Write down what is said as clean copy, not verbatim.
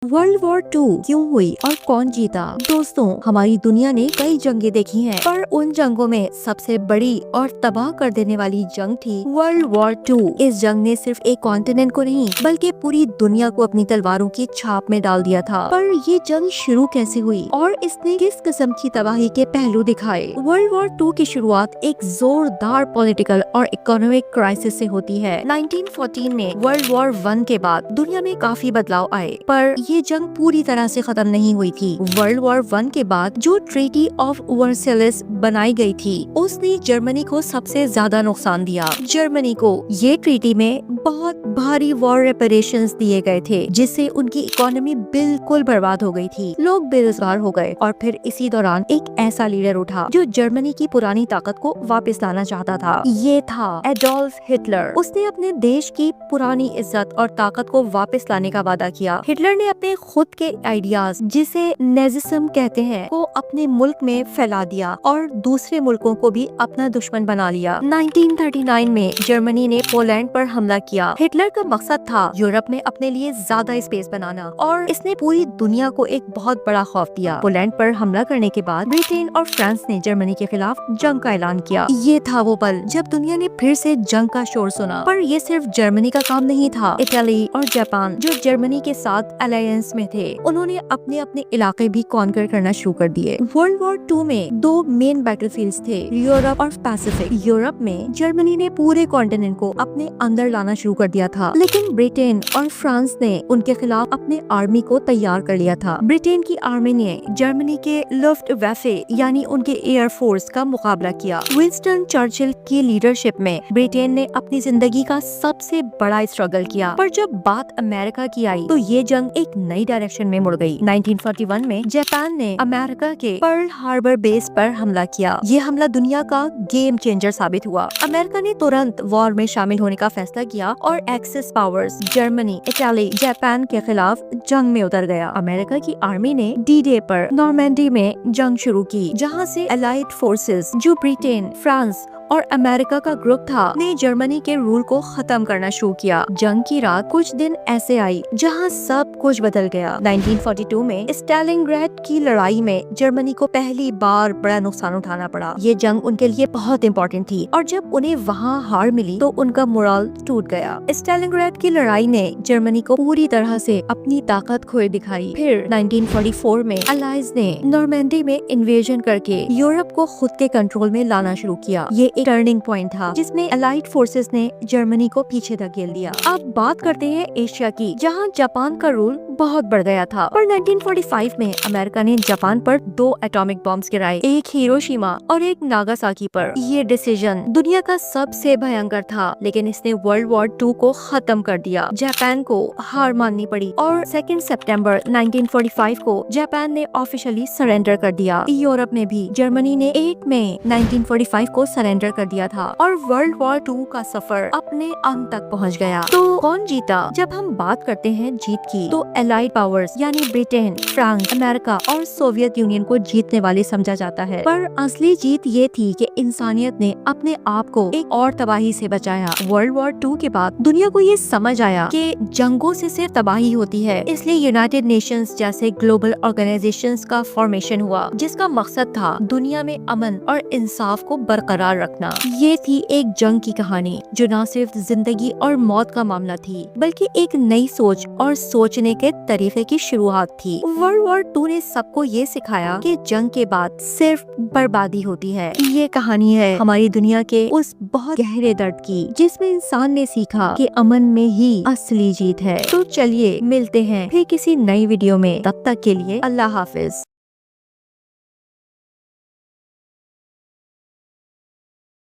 World war 2 क्यों हुई और कौन जीता? दोस्तों, हमारी दुनिया ने कई जंगें देखी हैं, पर उन जंगों में सबसे बड़ी और तबाह कर देने वाली जंग थी वर्ल्ड वॉर 2। इस जंग ने सिर्फ एक कॉन्टिनेंट को नहीं बल्कि पूरी दुनिया को अपनी तलवारों की छाप में डाल दिया था। पर ये जंग शुरू कैसे हुई और इसने किस किस्म की तबाही के पहलू दिखाए? वर्ल्ड वॉर 2 की शुरुआत एक जोरदार पॉलिटिकल और इकोनॉमिक क्राइसिस से होती है। 1914 में वर्ल्ड वॉर 1 के बाद दुनिया में काफी बदलाव आए, पर ये जंग पूरी तरह से खत्म नहीं हुई थी। वर्ल्ड वॉर 1 के बाद जो ट्रीटी ऑफ वर्सेलिस बनाई गई थी, उसने जर्मनी को सबसे ज्यादा नुकसान दिया। जर्मनी को ये ट्रीटी में बहुत भारी वॉर रेपरेशंस दिए गए थे, जिससे उनकी इकोनॉमी बिल्कुल बर्बाद हो गई थी। लोग बेरोजगार हो गए और फिर इसी दौरान एक ऐसा लीडर उठा जो जर्मनी की पुरानी ताकत को वापस लाना चाहता था। ये था एडोल्फ हिटलर। उसने अपने देश की पुरानी इज्जत और ताकत को वापस लाने का वादा किया। हिटलर ने अपने खुद के आइडियाज, जिसे नेजिज्म कहते हैं, को अपने मुल्क में फैला दिया और दूसरे मुल्कों को भी अपना दुश्मन बना लिया। 1939 में जर्मनी ने पोलैंड पर हमला किया। हिटलर का मकसद था यूरोप में अपने लिए ज्यादा स्पेस बनाना और इसने पूरी दुनिया को एक बहुत बड़ा खौफ दिया। पोलैंड पर हमला करने के बाद ब्रिटेन और फ्रांस ने जर्मनी के खिलाफ जंग का ऐलान किया। ये था वो पल जब दुनिया ने फिर से जंग का शोर सुना। पर ये सिर्फ जर्मनी का काम नहीं था। इटली और जापान, जो जर्मनी के साथ अलायंस में थे, उन्होंने अपने अपने इलाके भी कॉन्कर करना शुरू कर दिए। वर्ल्ड वॉर 2 में दो मेन बैटलफील्ड्स थे, यूरोप और पैसिफिक। यूरोप में जर्मनी ने पूरे कॉन्टिनेंट को अपने अंदर लाना शुरू कर दिया था, लेकिन ब्रिटेन और फ्रांस ने उनके खिलाफ अपने आर्मी को तैयार कर लिया था। ब्रिटेन की आर्मी ने जर्मनी के लुफ्टवैफे यानी उनके एयर फोर्स का मुकाबला किया। विंस्टन चर्चिल की लीडरशिप में ब्रिटेन ने अपनी जिंदगी का सबसे बड़ा स्ट्रगल किया, पर जब बात अमेरिका की आई तो ये जंग एक नई डायरेक्शन में मुड़ गई। 1941 में जापान ने अमेरिका के पर्ल हार्बर बेस पर हमला किया। ये हमला दुनिया का गेम चेंजर साबित हुआ। अमेरिका ने तुरंत वॉर में शामिल होने का फैसला किया और axis powers Germany, Italy, Japan के खिलाफ जंग में उतर गया। अमेरिका की आर्मी ने डी-डे पर नॉर्मैंडी में जंग शुरू की, जहाँ से एलाइड फोर्सेस जो ब्रिटेन, फ्रांस और अमेरिका का ग्रुप था, ने जर्मनी के रूल को खत्म करना शुरू किया। जंग की रात कुछ दिन ऐसे आई जहां सब कुछ बदल गया। 1942 में स्टालिनग्राड की लड़ाई में जर्मनी को पहली बार बड़ा नुकसान उठाना पड़ा। ये जंग उनके लिए बहुत इम्पोर्टेंट थी और जब उन्हें वहां हार मिली तो उनका मोरल टूट गया। स्टालिनग्राड की लड़ाई ने जर्मनी को पूरी तरह से अपनी ताकत खोए दिखाई। फिर 1944 में अलाइज ने नॉर्मैंडी में इन्वेजन करके यूरोप को खुद के कंट्रोल में लाना शुरू किया। ये एक टर्निंग पॉइंट था जिसमें अलाइड फोर्सेस ने जर्मनी को पीछे धकेल दिया। अब बात करते हैं एशिया की, जहां जापान का रूल बहुत बढ़ गया था। पर 1945 में अमेरिका ने जापान पर 2 एटॉमिक बॉम्ब्स गिराए, एक हिरोशिमा और एक नागासाकी पर। ये डिसीजन दुनिया का सबसे भयंकर था, लेकिन इसने वर्ल्ड वॉर 2 को खत्म कर दिया। जापान को हार माननी पड़ी और 2 सितंबर 1945 को जापान ने ऑफिशियली सरेंडर कर दिया। यूरोप में भी जर्मनी ने 8 मई 1945 को सरेंडर कर दिया था और वर्ल्ड वॉर 2 का सफर अपने अंत तक पहुंच गया। तो कौन जीता? जब हम बात करते हैं जीत की, तो एलाइड पावर्स यानी ब्रिटेन, फ्रांस, अमेरिका और सोवियत यूनियन को जीतने वाले समझा जाता है। पर असली जीत ये थी कि इंसानियत ने अपने आप को एक और तबाही से बचाया। वर्ल्ड वॉर 2 के बाद दुनिया को ये समझ आया कि जंगों से सिर्फ तबाही होती है, इसलिए यूनाइटेड नेशंस जैसे ग्लोबल ऑर्गेनाइजेशंस का फॉर्मेशन हुआ, जिसका मकसद था दुनिया में अमन और इंसाफ को बरकरार रखना। ये थी एक जंग की कहानी जो न सिर्फ जिंदगी और मौत का मामला थी, बल्कि एक नई सोच और सोचने के तरीके की शुरुआत थी। वर्ल्ड वॉर 2 ने सबको ये सिखाया कि जंग के बाद सिर्फ बर्बादी होती है। ये कहानी है हमारी दुनिया के उस बहुत गहरे दर्द की, जिसमें इंसान ने सीखा कि अमन में ही असली जीत है। तो चलिए मिलते हैं फिर किसी नई वीडियो में, तब तक के लिए अल्लाह हाफिज।